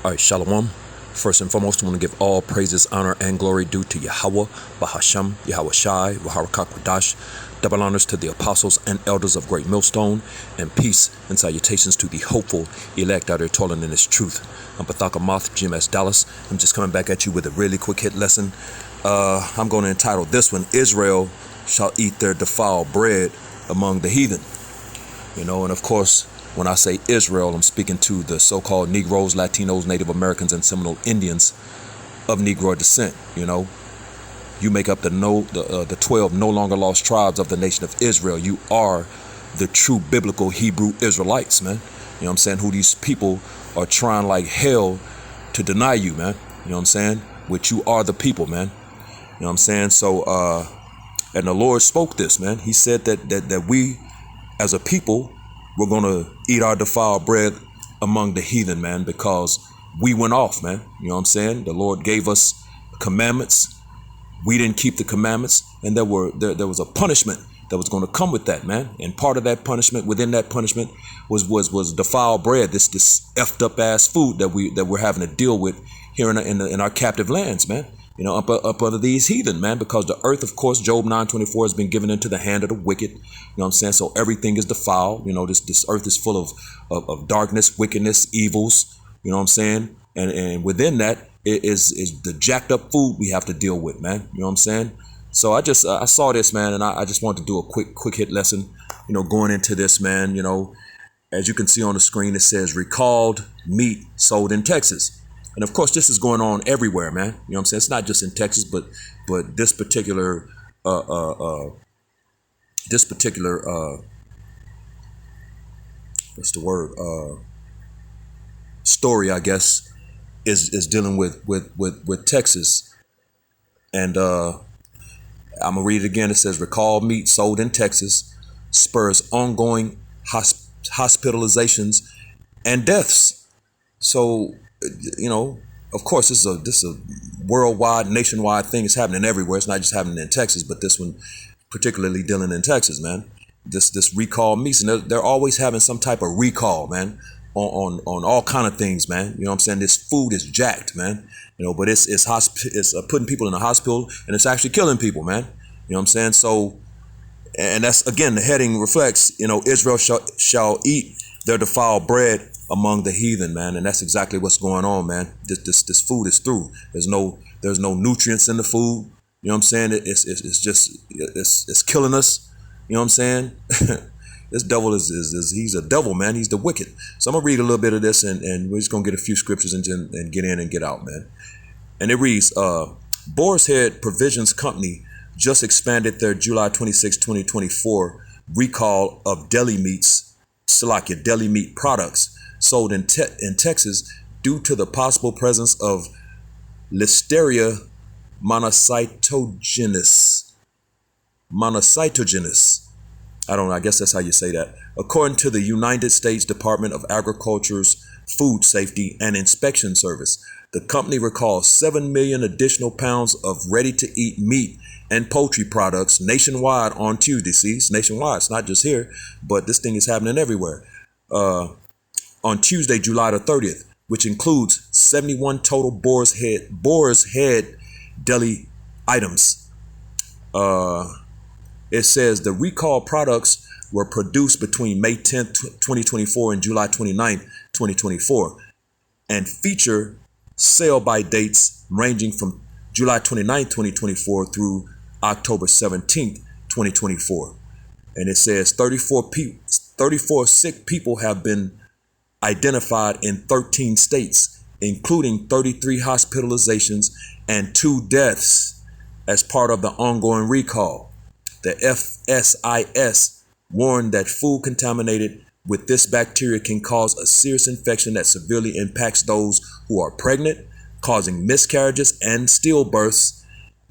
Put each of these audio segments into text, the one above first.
All right, Shalom. First and foremost, I want to give all praises, honor, and glory due to Yahweh, Bahasham, Yahweh Shai, Waharakak Wadash. Double honors to the apostles and elders of Great Millstone, and peace and salutations to the hopeful elect out there toiling in this truth. I'm Pathaka Moth, Jim S. Dallas. I'm just coming back at you with a really quick hit lesson. I'm going to entitle this one, Israel Shall Eat Their Defiled Bread Among the Heathen. And of course, when I say Israel, I'm speaking to the so-called Negroes, Latinos, Native Americans, and Seminole Indians of Negro descent. You make up the 12 no longer lost tribes of the nation of Israel. You are the true biblical Hebrew Israelites, man. You know what I'm saying? Who these people are trying like hell to deny you, man. You know what I'm saying? Which you are the people, man. You know what I'm saying? So, and the Lord spoke this, man. He said that we as a people, we're going to eat our defiled bread among the heathen, man, because we went off, man. You know what I'm saying? The Lord gave us commandments. We didn't keep the commandments, and there was a punishment that was going to come with that, man. And part of that punishment, within that punishment, was defiled bread, this effed up ass food that we're having to deal with here in our captive lands, man. Up under these heathen, man, because the earth, of course, Job 9:24 has been given into the hand of the wicked. You know what I'm saying? So everything is defiled. This earth is full of darkness, wickedness, evils. You know what I'm saying? And within that is the jacked up food we have to deal with, man. You know what I'm saying? So I saw this, man, and I just wanted to do a quick hit lesson, going into this, man. As you can see on the screen, it says recalled meat sold in Texas. And of course, this is going on everywhere, man. You know what I'm saying? It's not just in Texas, but this particular what's the word? Story, I guess, is dealing with Texas. And I'm gonna read it again. It says recalled meat sold in Texas spurs ongoing hospitalizations and deaths. So, of course, this is a worldwide, nationwide thing. It's happening everywhere. It's not just happening in Texas, but this one particularly dealing in Texas, man. This recall meats, and they're always having some type of recall, man, on all kind of things, man. You know what I'm saying? This food is jacked, man. But it's putting people in the hospital, and it's actually killing people, man. You know what I'm saying? So, and that's again the heading reflects. Israel shall eat their defiled bread among the heathen, man, and that's exactly what's going on, man. This food is through. There's no nutrients in the food. You know what I'm saying? It's killing us. You know what I'm saying? This devil he's a devil, man. He's the wicked. So I'm gonna read a little bit of this, and we're just gonna get a few scriptures and get in and get out, man. And it reads: Boar's Head Provisions Company just expanded their July 26, 2024 recall of deli meats, deli meat products sold in Texas due to the possible presence of Listeria monocytogenes. I guess that's how you say that. According to the United States Department of Agriculture's Food Safety and Inspection Service, the company recalls 7 million additional pounds of ready-to-eat meat and poultry products nationwide on Tuesday. See, it's nationwide. It's not just here, but this thing is happening everywhere. On Tuesday, July the 30th, which includes 71 total Boar's Head deli items. It says the recall products were produced between May 10th, 2024 and July 29th, 2024, and feature sale-by dates ranging from July 29th, 2024 through October 17th, 2024. And it says 34 sick people have been identified in 13 states, including 33 hospitalizations and 2 deaths as part of the ongoing recall. The FSIS warned that food contaminated with this bacteria can cause a serious infection that severely impacts those who are pregnant, causing miscarriages and stillbirths,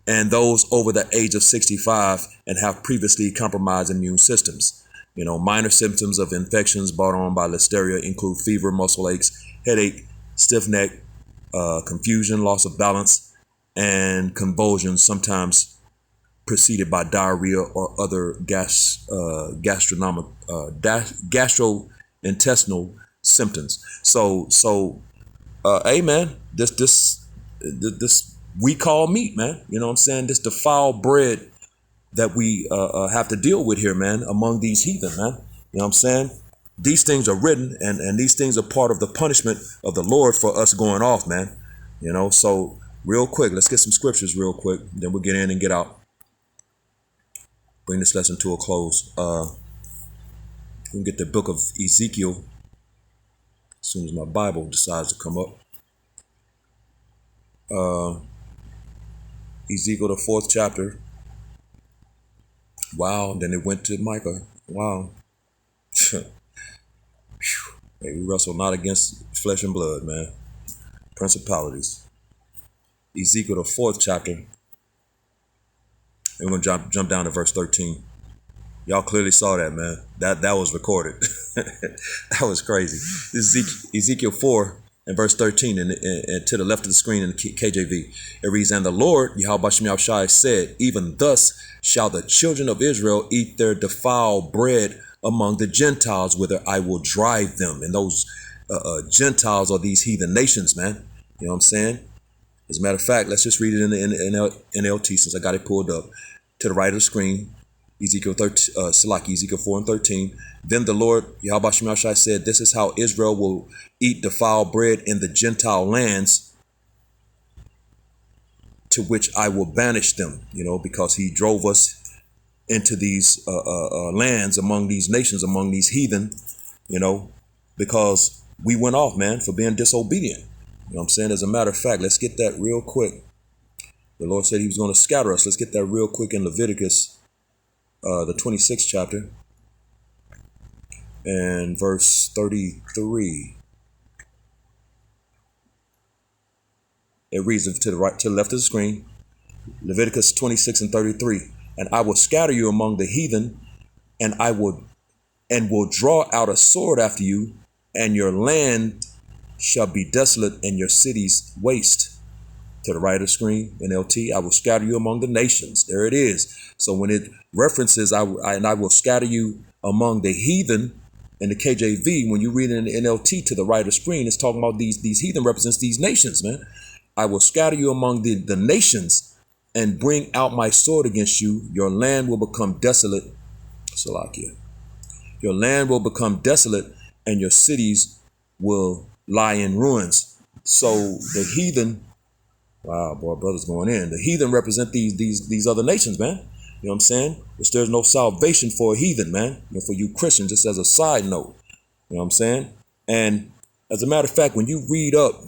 and those over the age of 65 and have previously compromised immune systems. Minor symptoms of infections brought on by Listeria include fever, muscle aches, headache, stiff neck, confusion, loss of balance, and convulsions, sometimes preceded by diarrhea or other gastrointestinal symptoms. So hey man, this we call meat, man. You know what I'm saying? This defiled bread that we have to deal with here, man, among these heathen, man. You know what I'm saying? These things are written, and these things are part of the punishment of the Lord for us going off, man. You know, so real quick, let's get some scriptures real quick. Then we'll get in and get out. Bring this lesson to a close. We can get the book of Ezekiel as soon as my Bible decides to come up. Ezekiel, the 4th chapter. Wow. Then it went to Micah. Wow. Hey, we wrestle not against flesh and blood, man. Principalities. Ezekiel, the 4th chapter. And we're going to jump down to verse 13. Y'all clearly saw that, man. That was recorded. That was crazy. Ezekiel 4 and verse 13, and to the left of the screen in the KJV. It reads, and the Lord, Yahweh Shem Yahushai, said, even thus shall the children of Israel eat their defiled bread among the Gentiles, whither I will drive them. And those Gentiles are these heathen nations, man. You know what I'm saying? As a matter of fact, let's just read it in the NLT since I got it pulled up. To the right of the screen, Ezekiel 4 and 13. Then the Lord, Yahweh Shem Yahushai, said, this is how Israel will eat defiled bread in the Gentile lands to which I will banish them, you know, because he drove us into these lands among these nations, among these heathen, you know, because we went off, man, for being disobedient. You know what I'm saying? As a matter of fact, let's get that real quick. The Lord said he was going to scatter us. Let's get that real quick in Leviticus, the 26th chapter and verse 33. It reads to the right, to the left of the screen, Leviticus 26 and 33. And I will scatter you among the heathen, and will draw out a sword after you, and your land shall be desolate, and your cities waste. To the right of the screen, NLT, I will scatter you among the nations. There it is. So when it references, I will scatter you among the heathen in the KJV, when you read it in the NLT to the right of the screen, it's talking about these heathen represents these nations, man. I will scatter you among the nations and bring out my sword against you. Your land will become desolate. Salakia. Your land will become desolate, and your cities will lie in ruins. So the heathen, wow, boy, brother's going in. The heathen represent these other nations, man. You know what I'm saying? Which there's no salvation for a heathen, man. You know, for you Christians, just as a side note. You know what I'm saying? And as a matter of fact, when you read up,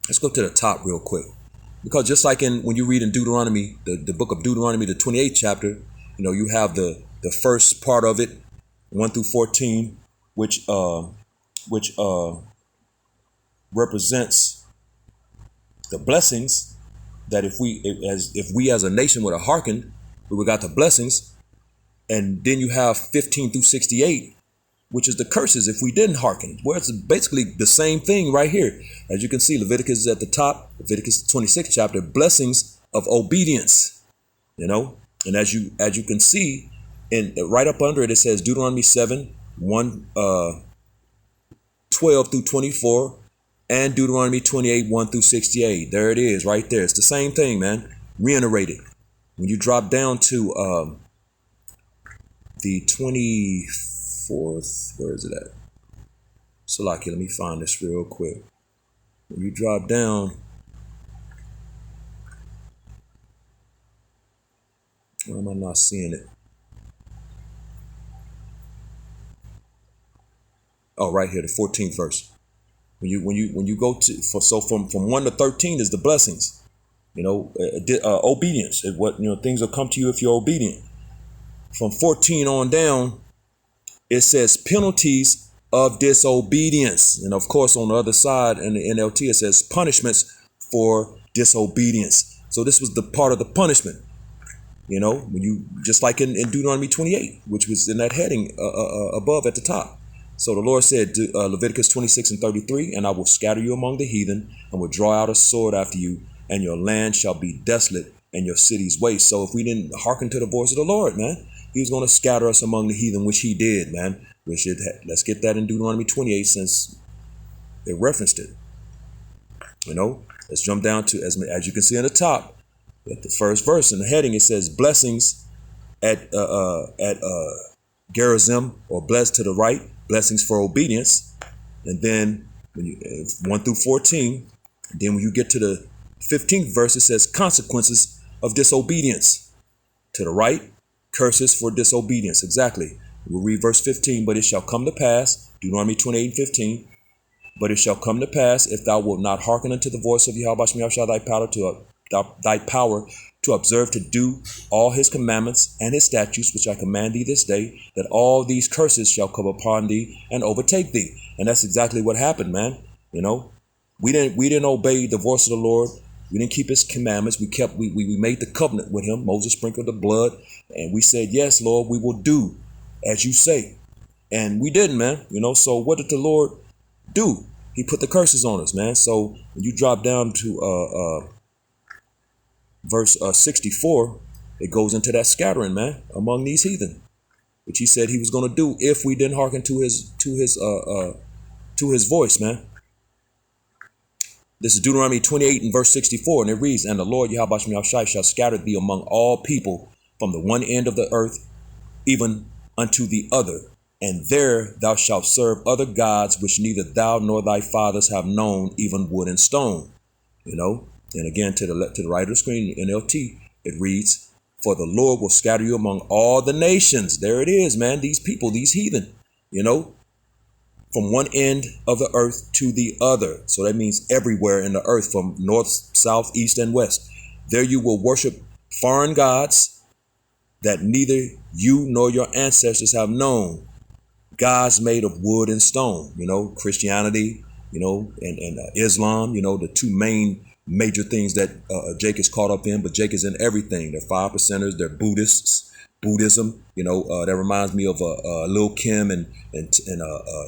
let's go to the top real quick. Because just like when you read in Deuteronomy, the book of Deuteronomy, the 28th chapter, you know, you have the first part of it, 1 through 14, which represents the blessings that if we as a nation would have hearkened, we would have got the blessings. And then you have 15 through 68, which is the curses if we didn't hearken. Well, it's basically the same thing right here. As you can see, Leviticus is at the top, Leviticus 26th chapter, blessings of obedience, you know. And as you can see, and right up under it, it says Deuteronomy 7, 12 through 24, and Deuteronomy 28, 1 through 68. There it is right there. It's the same thing, man. Reiterated. When you drop down to the 24th, where is it at? Salaki, let me find this real quick. When you drop down, why am I not seeing it? Oh, right here, the 14th verse. When you go to from 1 to 13 is the blessings, you know, obedience. What, you know, things will come to you if you're obedient. From 14 on down, it says penalties of disobedience, and of course on the other side in the NLT it says punishments for disobedience. So this was the part of the punishment, you know, when you just like in Deuteronomy 28, which was in that heading above at the top. So the Lord said, Leviticus 26 and 33, and I will scatter you among the heathen and will draw out a sword after you, and your land shall be desolate and your cities waste. So if we didn't hearken to the voice of the Lord, man, he was going to scatter us among the heathen, which he did, man. Let's get that in Deuteronomy 28 since they referenced it. Let's jump down to, as you can see in the top, at the first verse in the heading, it says blessings at Gerizim, or blessed to the right, blessings for obedience. And then when you 1 through 14, then when you get to the 15th verse, it says consequences of disobedience. To the right, curses for disobedience. Exactly. We'll read verse 15. But it shall come to pass, Deuteronomy 28:15. But it shall come to pass, if thou wilt not hearken unto the voice of Yahweh thy power to observe to do all his commandments and his statutes, which I command thee this day, that all these curses shall come upon thee and overtake thee. And that's exactly what happened, man. We didn't obey the voice of the Lord. We didn't keep his commandments. We made the covenant with him. Moses sprinkled the blood, and we said, yes, Lord, we will do as you say. And we didn't, man. So what did the Lord do? He put the curses on us, man. So when you drop down to verse 64, it goes into that scattering, man, among these heathen, which he said he was going to do if we didn't hearken to his voice, man. This is Deuteronomy 28 and verse 64, and it reads, and the Lord Yahweh shall scatter thee among all people from the one end of the earth even unto the other, and there thou shalt serve other gods which neither thou nor thy fathers have known, even wood and stone. And again, to the right of the screen, NLT, it reads, for the Lord will scatter you among all the nations. There it is, man. These people, these heathen, from one end of the earth to the other. So that means everywhere in the earth, from north, south, east, and west. There you will worship foreign gods that neither you nor your ancestors have known. Gods made of wood and stone. Christianity, and Islam, the two major things that Jake is caught up in, but Jake is in everything. They're 5%ers, they're Buddhists, Buddhism, that reminds me of Lil Kim and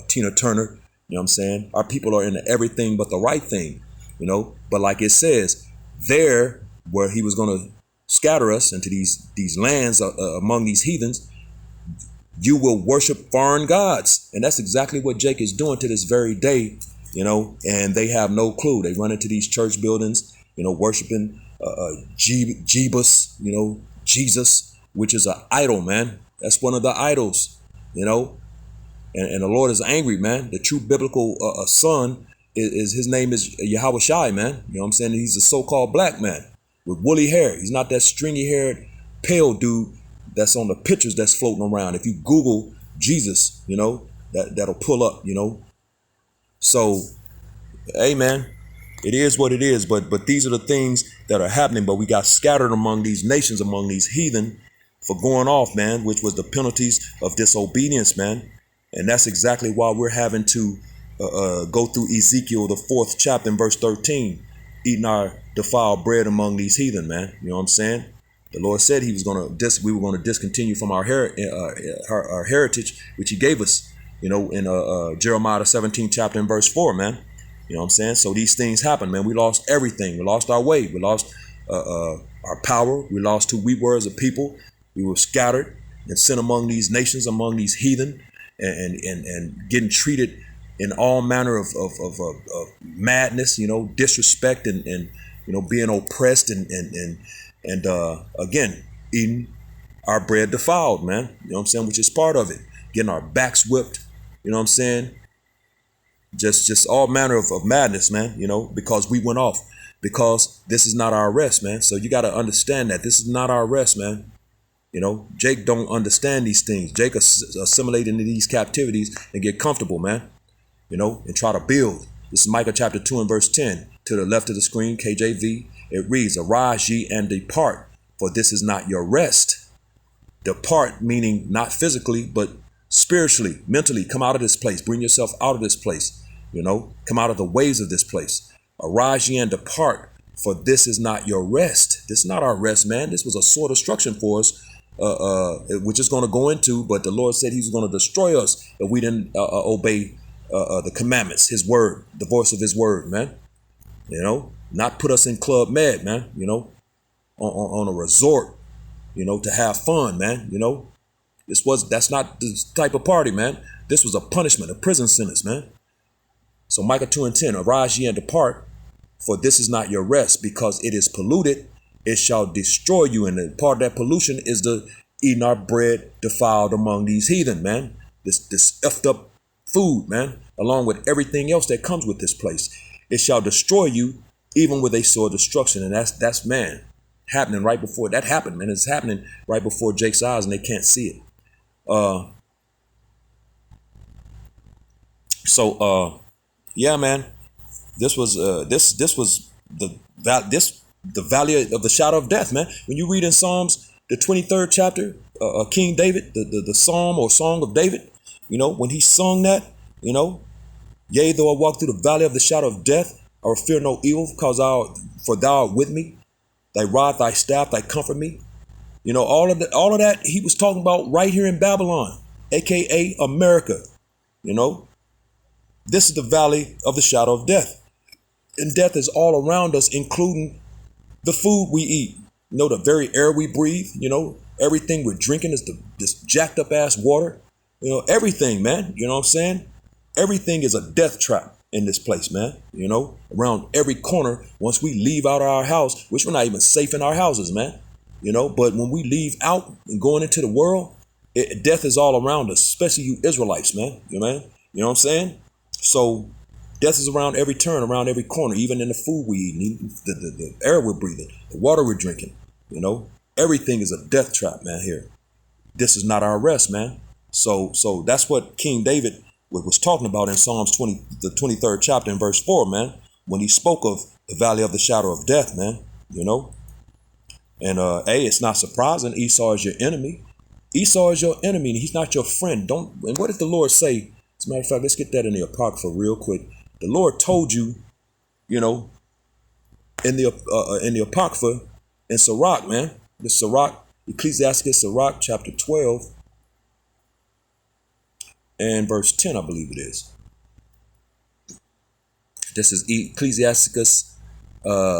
Tina Turner. What I'm saying? Our people are into everything but the right thing, but like it says, there where he was going to scatter us into these lands among these heathens, you will worship foreign gods. And that's exactly what Jake is doing to this very day. And they have no clue. They run into these church buildings, worshiping Jebus, Jesus, which is an idol, man. That's one of the idols, and the Lord is angry, man. The true biblical son is his name is Yahweh Shai, man. What I'm saying? He's a so-called black man with woolly hair. He's not that stringy-haired, pale dude that's on the pictures that's floating around. If you Google Jesus, that'll pull up, So, hey, man, it is what it is. But these are the things that are happening. But we got scattered among these nations, among these heathen, for going off, man, which was the penalties of disobedience, man. And that's exactly why we're having to go through Ezekiel, the 4th chapter, in verse 13, eating our defiled bread among these heathen, man. You know what I'm saying? The Lord said we were going to discontinue from our heritage, which he gave us. In Jeremiah, the 17th chapter, in verse 4, man. You know what I'm saying? So these things happen, man. We lost everything. We lost our way. We lost our power. We lost who we were as a people. We were scattered and sent among these nations, among these heathen, and getting treated in all manner of madness, disrespect and being oppressed and again, eating our bread defiled, man. You know what I'm saying? Which is part of it. Getting our backs whipped. You know what I'm saying? Just all manner of madness, man, because we went off, because this is not our rest, man. So you got to understand that this is not our rest, man. Jake don't understand these things. Jake assimilate into these captivities and get comfortable, man, and try to build. This is Micah chapter 2 and verse 10. To the left of the screen, KJV, it reads, arise ye and depart, for this is not your rest. Depart, meaning not physically, but spiritually, mentally. Come out of this place. Bring yourself out of this place. Come out of the ways of this place. Arise ye and depart, for this is not your rest. This is not our rest, man. This was a sore destruction for us, which is going to go into, but the Lord said he's going to destroy us if we didn't obey the commandments, his word, the voice of his word, man. Not put us in Club Med, man, on a resort, to have fun, man. That's not the type of party, man. This was a punishment, a prison sentence, man. So Micah 2 and 10, arise ye and depart, For this is not your rest, because it is polluted. It shall destroy you. And part of that pollution is the eating our bread defiled among these heathen, man. This effed up food, man, along with everything else that comes with this place. It shall destroy you, even with a sword of destruction. And that's man, happening right before that happened, man. It's happening right before Jake's eyes, and they can't see it. Yeah, man. This was the valley of the shadow of death, man. When you read in Psalms, the 23rd chapter, King David, the psalm or song of David, when he sung that, yea, though I walk through the valley of the shadow of death, I will fear no evil, for thou art with me. Thy rod, thy staff, thy comfort me. All of that he was talking about right here in Babylon, aka America. This is the valley of the shadow of death. And death is all around us, including the food we eat, the very air we breathe, everything we're drinking is this jacked up ass water, everything, man. You know what I'm saying? Everything is a death trap in this place, man. Around every corner, once we leave out of our house, which we're not even safe in our houses, man. But when we leave out and going into the world, death is all around us, especially you Israelites, man. You know what I'm saying? So death is around every turn, around every corner, even in the food we eat, the air we're breathing, the water we're drinking. Everything is a death trap, man. Here, this is not our rest, man. So that's what King David was talking about in Psalms 20, the 23rd chapter, in verse 4, man, when he spoke of the valley of the shadow of death, man. And it's not surprising. Esau is your enemy. Esau is your enemy, and he's not your friend. And what did the Lord say? As a matter of fact, let's get that in the Apocrypha real quick. The Lord told you, in the Apocrypha, in Sirach, man, the Sirach, Ecclesiasticus Sirach, chapter 12, and verse 10, I believe it is. This is Ecclesiasticus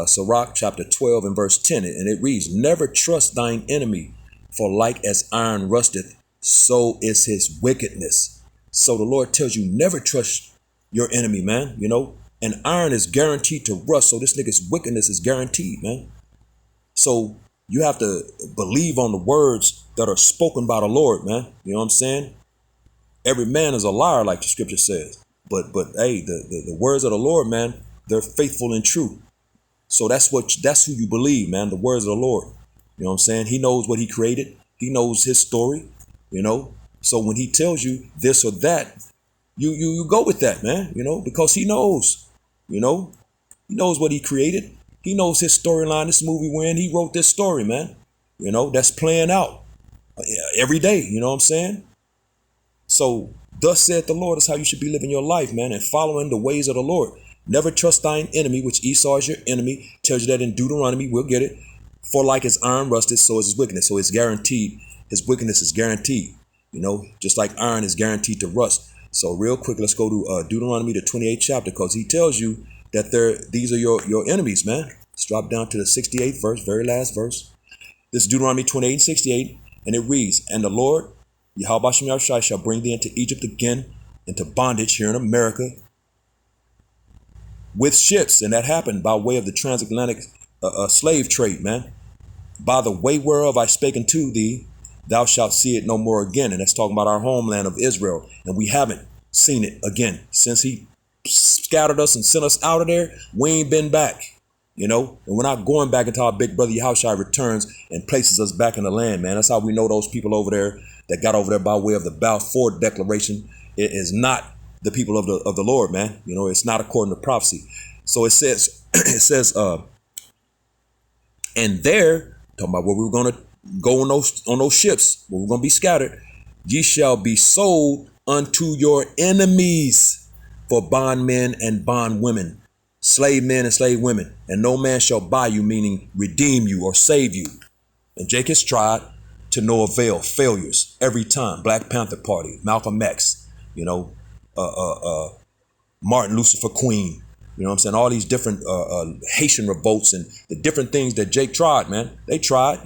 Sirach, chapter 12, and verse 10, and it reads, "Never trust thine enemy, for like as iron rusteth, so is his wickedness." So the Lord tells you never trust your enemy, man. And iron is guaranteed to rust. So this nigga's wickedness is guaranteed, man. So you have to believe on the words that are spoken by the Lord, man. You know what I'm saying? Every man is a liar, like the scripture says. But hey, the words of the Lord, man, they're faithful and true. So that's who you believe, man. The words of the Lord. You know what I'm saying? He knows what he created. He knows his story, So when he tells you this or that, you go with that, man, because he knows, he knows what he created. He knows his storyline, this movie we're in. He wrote this story, man, that's playing out every day. You know what I'm saying? So thus saith the Lord is how you should be living your life, man, and following the ways of the Lord. Never trust thine enemy, which Esau is your enemy. Tells you that in Deuteronomy. We'll get it. For like as iron rusted, so is his wickedness. So it's guaranteed. His wickedness is guaranteed. Just like iron is guaranteed to rust. So real quick, let's go to Deuteronomy, the 28th chapter, because he tells you that these are your enemies, man. Let's drop down to the 68th verse, very last verse. This is Deuteronomy 28 and 68, and it reads, "And the Lord, Yahweh Shem Yahushai, shall bring thee into Egypt again, into bondage here in America, with ships." And that happened by way of the transatlantic slave trade, man. "By the way whereof I spake unto thee, thou shalt see it no more again." And that's talking about our homeland of Israel. And we haven't seen it again. Since he scattered us and sent us out of there, we ain't been back, and we're not going back until our big brother Yahushua returns and places us back in the land, man. That's how we know those people over there that got over there by way of the Balfour Declaration. It is not the people of the Lord, man. It's not according to prophecy. So it says, and there, talking about where we were going to go on those ships, where we're going to be scattered, "Ye shall be sold unto your enemies for bondmen and bondwomen, slave men and slave women, and no man shall buy you," meaning redeem you or save you. And Jake has tried to no avail, failures every time. Black Panther Party, Malcolm X, Martin Lucifer Queen, what I'm saying? All these different Haitian revolts and the different things that Jake tried, man. They tried,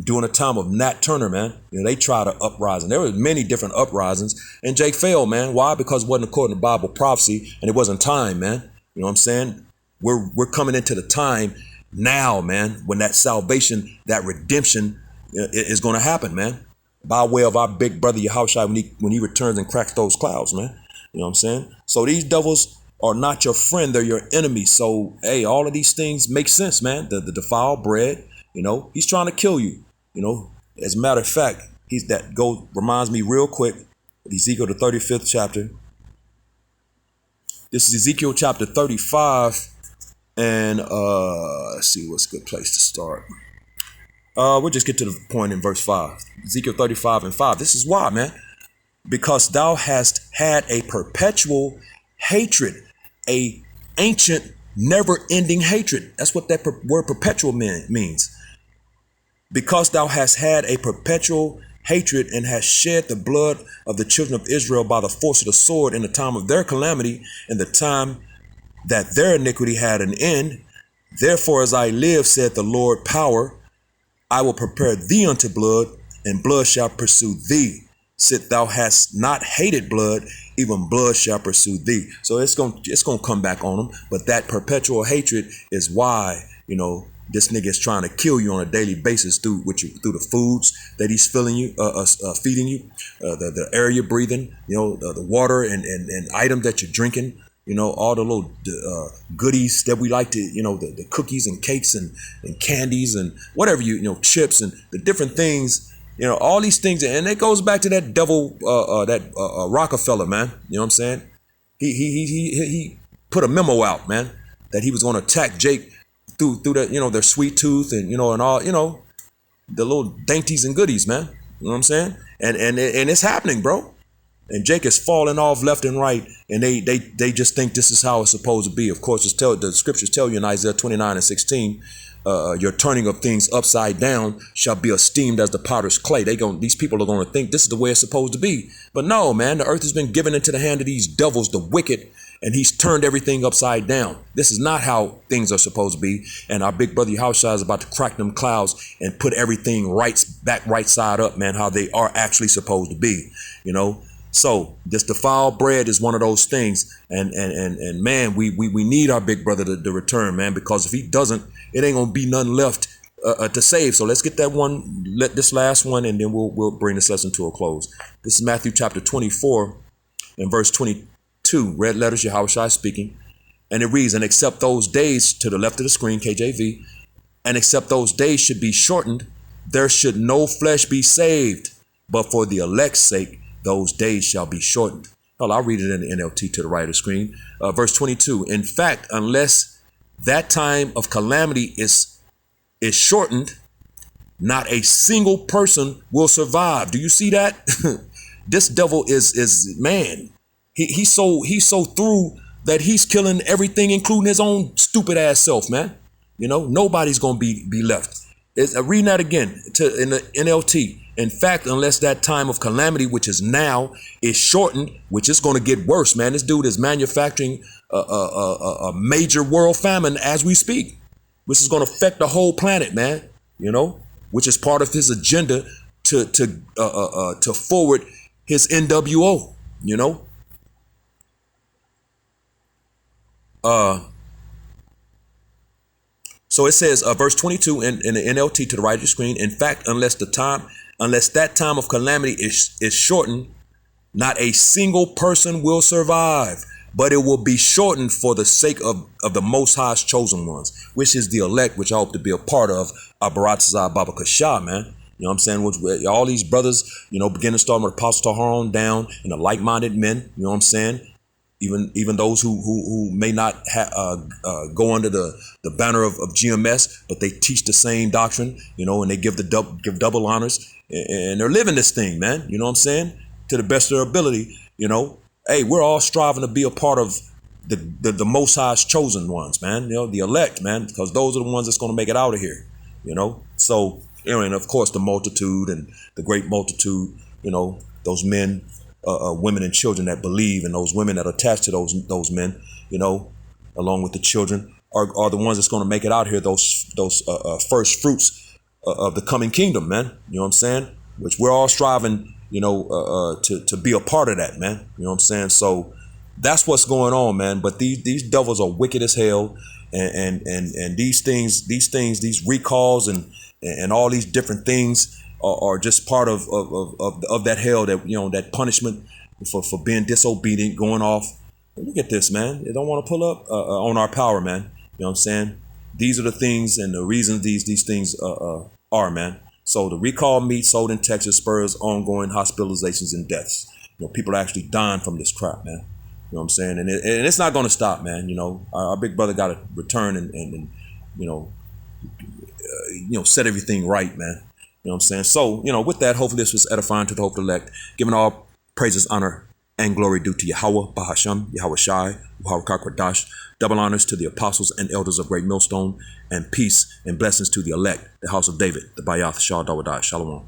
during the time of Nat Turner, man. They tried an uprising. There were many different uprisings, and Jake failed, man. Why? Because it wasn't according to Bible prophecy, and it wasn't time, man. You know what I'm saying? We're coming into the time now, man, when that salvation, that redemption is going to happen, man, by way of our big brother Yahushua when he returns and cracks those clouds, man. You know what I'm saying? So these devils are not your friend, they're your enemy. So, hey, all of these things make sense, man. The defiled bread, he's trying to kill you. As a matter of fact, reminds me real quick, Ezekiel, the 35th chapter. This is Ezekiel chapter 35. And let's see what's a good place to start. We'll just get to the point in verse 5. Ezekiel 35 and 5. This is why, man. Because thou hast had a perpetual hatred, a ancient, never-ending hatred. That's what that word perpetual means. Because thou hast had a perpetual hatred and hast shed the blood of the children of Israel by the force of the sword in the time of their calamity, in the time that their iniquity had an end. Therefore, as I live, said the Lord power, I will prepare thee unto blood, and blood shall pursue thee. Sit thou hast not hated blood, even blood shall pursue thee. So it's gonna come back on them. But that perpetual hatred is why, this nigga is trying to kill you on a daily basis through the foods that he's feeding you, the air you're breathing, the water and item that you're drinking. All the little goodies that we like to, the cookies and cakes and candies and whatever chips and the different things, all these things. And it goes back to that devil, Rockefeller, man. You know what I'm saying? He put a memo out, man, that he was going to attack Jake through that, their sweet tooth and, and all, the little dainties and goodies, man. You know what I'm saying? And it's happening, bro. And Jake is falling off left and right, and they just think this is how it's supposed to be. Of course, the scriptures tell you in Isaiah 29 and 16, your turning of things upside down shall be esteemed as the potter's clay. These people are going to think this is the way it's supposed to be. But no, man, the earth has been given into the hand of these devils, the wicked, and he's turned everything upside down. This is not how things are supposed to be. And our big brother Yahushua is about to crack them clouds and put everything right side up, man, how they are actually supposed to be, So this defiled bread is one of those things. And man, we need our big brother to return, man, because if he doesn't, it ain't gonna be nothing left to save. So let's get this last one, and then we'll bring this lesson to a close. This is Matthew chapter 24 and verse 22, red letters, Yahushua speaking. And it reads, and except those days, to the left of the screen, KJV, and except those days should be shortened, there should no flesh be saved, but for the elect's sake, those days shall be shortened. Well, I'll read it in the NLT to the right of the screen. Verse 22. In fact, unless that time of calamity is shortened, not a single person will survive. Do you see that? This devil is man. He's so through that he's killing everything, including his own stupid ass self, man. Nobody's gonna be left. Reading that again in the NLT. In fact, unless that time of calamity, which is now, is shortened, which is going to get worse, man. This dude is manufacturing a major world famine as we speak, which is going to affect the whole planet, man. Which is part of his agenda to forward his NWO. So it says, verse 22 in the NLT to the right of the screen. In fact, unless that time of calamity is shortened, not a single person will survive, but it will be shortened for the sake of the Most High's chosen ones, which is the elect, which I hope to be a part of, Baratazah Baba Kasha, man. You know what I'm saying? Which, all these brothers, beginning starting with Apostle Taharon down and the like-minded men, you know what I'm saying? Even those who may not go under the banner of GMS, but they teach the same doctrine, and they give double honors, and they're living this thing, man. You know what I'm saying? To the best of their ability, Hey, we're all striving to be a part of the Most High's chosen ones, man. The elect, man, because those are the ones that's going to make it out of here. So and of course the multitude and the great multitude, those men. Women and children that believe, and those women that are attached to those men, along with the children, are the ones that's going to make it out here. Those first fruits of the coming kingdom, man. You know what I'm saying? Which we're all striving, to be a part of that, man. You know what I'm saying? So, That's what's going on, man. But these devils are wicked as hell, and these recalls and all these different things are just part of that hell, that that punishment for being disobedient, going off. Look at this, man. They don't want to pull up on our power, man. You know what I'm saying? These are the things and the reasons these things are, man. So the recall meat sold in Texas spurs ongoing hospitalizations and deaths. People are actually dying from this crap, man. You know what I'm saying? And it's not going to stop, man. Our big brother got to return and set everything right, man. You know what I'm saying? So, with that, hopefully this was edifying to the hopeful elect, giving all praises, honor, and glory due to Yahweh, Bahasham, Yahweh Shai, Waharakak Kwadash. Double honors to the apostles and elders of Great Millstone, and peace and blessings to the elect, the house of David, the Bayath Shah Dawadai. Shalom.